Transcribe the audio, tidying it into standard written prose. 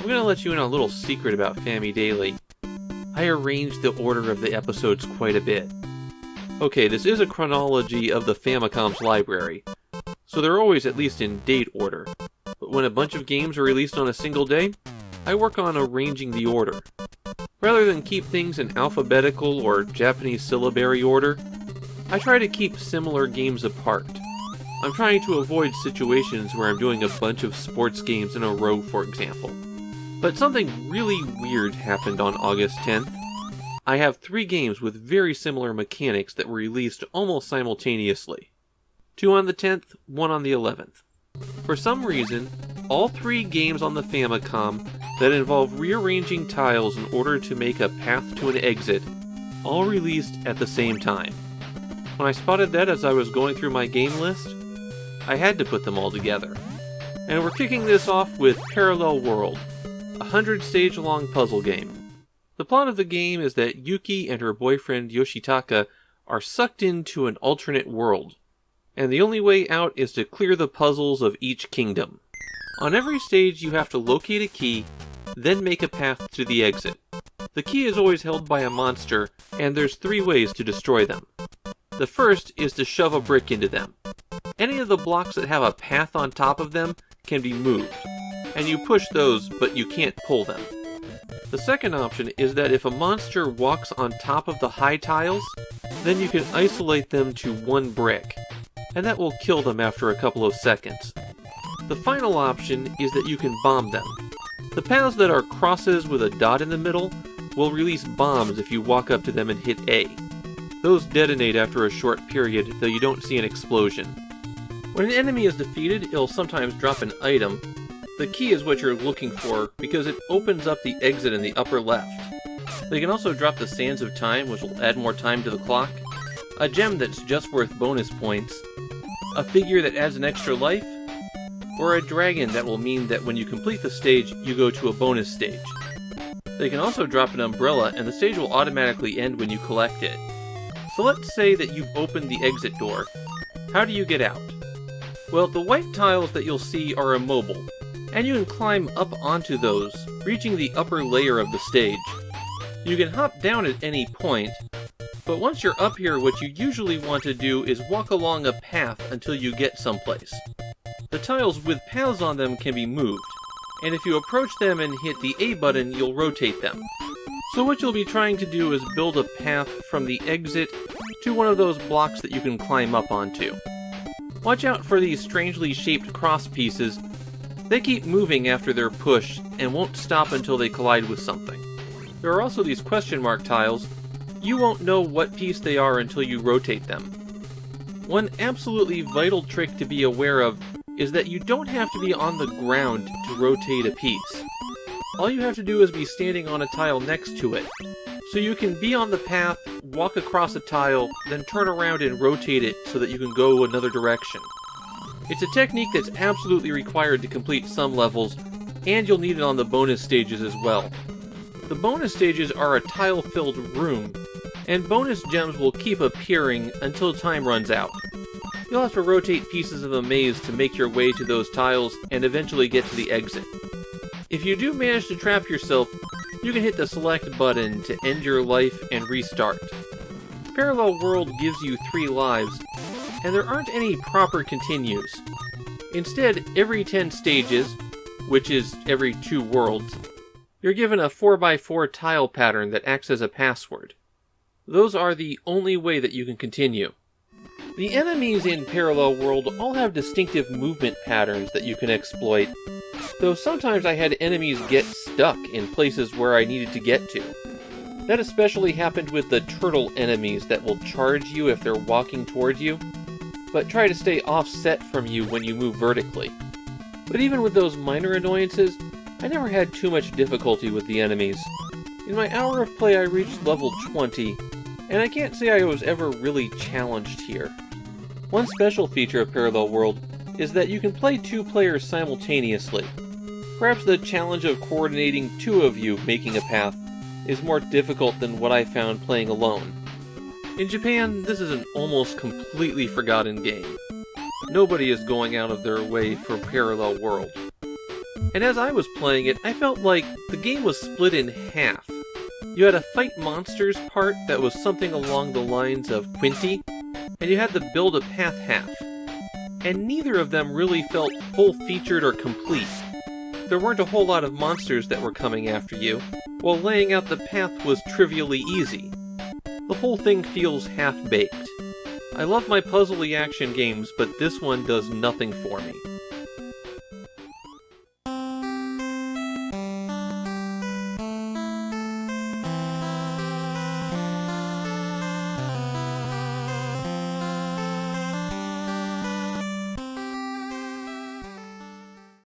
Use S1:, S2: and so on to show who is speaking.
S1: I'm gonna let you in on a little secret about Famidaily. I arranged the order of the episodes quite a bit. Okay, this is a chronology of the Famicom's library, so they're always at least in date order. But when a bunch of games are released on a single day, I work on arranging the order. Rather than keep things in alphabetical or Japanese syllabary order, I try to keep similar games apart. I'm trying to avoid situations where I'm doing a bunch of sports games in a row, for example. But something really weird happened on August 10th. I have 3 games with very similar mechanics that were released almost simultaneously. 2 on the 10th, 1 on the 11th. For some reason, all 3 games on the Famicom that involve rearranging tiles in order to make a path to an exit all released at the same time. When I spotted that as I was going through my game list, I had to put them all together. And we're kicking this off with Parallel World, a 100-stage-long puzzle game. The plot of the game is that Yuki and her boyfriend Yoshitaka are sucked into an alternate world, and the only way out is to clear the puzzles of each kingdom. On every stage you have to locate a key, then make a path to the exit. The key is always held by a monster, and there's 3 ways to destroy them. The first is to shove a brick into them. Any of the blocks that have a path on top of them can be moved, and you push those, but you can't pull them. The second option is that if a monster walks on top of the high tiles, then you can isolate them to 1 brick, and that will kill them after a couple of seconds. The final option is that you can bomb them. The paths that are crosses with a dot in the middle will release bombs if you walk up to them and hit A. Those detonate after a short period, though you don't see an explosion. When an enemy is defeated, it'll sometimes drop an item. The key is what you're looking for, because it opens up the exit in the upper left. They can also drop the Sands of Time, which will add more time to the clock, a gem that's just worth bonus points, a figure that adds an extra life, or a dragon that will mean that when you complete the stage, you go to a bonus stage. They can also drop an umbrella, and the stage will automatically end when you collect it. So let's say that you've opened the exit door. How do you get out? Well, the white tiles that you'll see are immobile, and you can climb up onto those, reaching the upper layer of the stage. You can hop down at any point, but once you're up here, what you usually want to do is walk along a path until you get someplace. The tiles with paths on them can be moved, and if you approach them and hit the A button, you'll rotate them. So what you'll be trying to do is build a path from the exit to one of those blocks that you can climb up onto. Watch out for these strangely shaped cross pieces. They keep moving after they're pushed and won't stop until they collide with something. There are also these question mark tiles. You won't know what piece they are until you rotate them. One absolutely vital trick to be aware of is that you don't have to be on the ground to rotate a piece. All you have to do is be standing on a tile next to it. So you can be on the path, walk across a tile, then turn around and rotate it so that you can go another direction. It's a technique that's absolutely required to complete some levels, and you'll need it on the bonus stages as well. The bonus stages are a tile-filled room, and bonus gems will keep appearing until time runs out. You'll have to rotate pieces of a maze to make your way to those tiles and eventually get to the exit. If you do manage to trap yourself, you can hit the select button to end your life and restart. Parallel World gives you 3 lives, and there aren't any proper continues. Instead, every 10 stages, which is every 2 worlds, you're given a 4x4 tile pattern that acts as a password. Those are the only way that you can continue. The enemies in Parallel World all have distinctive movement patterns that you can exploit, though sometimes I had enemies get stuck in places where I needed to get to. That especially happened with the turtle enemies that will charge you if they're walking towards you, but try to stay offset from you when you move vertically. But even with those minor annoyances, I never had too much difficulty with the enemies. In my hour of play I reached level 20, and I can't say I was ever really challenged here. One special feature of Parallel World is that you can play 2 players simultaneously. Perhaps the challenge of coordinating 2 of you making a path is more difficult than what I found playing alone. In Japan, this is an almost completely forgotten game. Nobody is going out of their way for Parallel World. And as I was playing it, I felt like the game was split in half. You had a fight monsters part that was something along the lines of Quinty, and you had the Build-a-Path half. And neither of them really felt full-featured or complete. There weren't a whole lot of monsters that were coming after you, while laying out the path was trivially easy. The whole thing feels half-baked. I love my puzzly action games, but this one does nothing for me.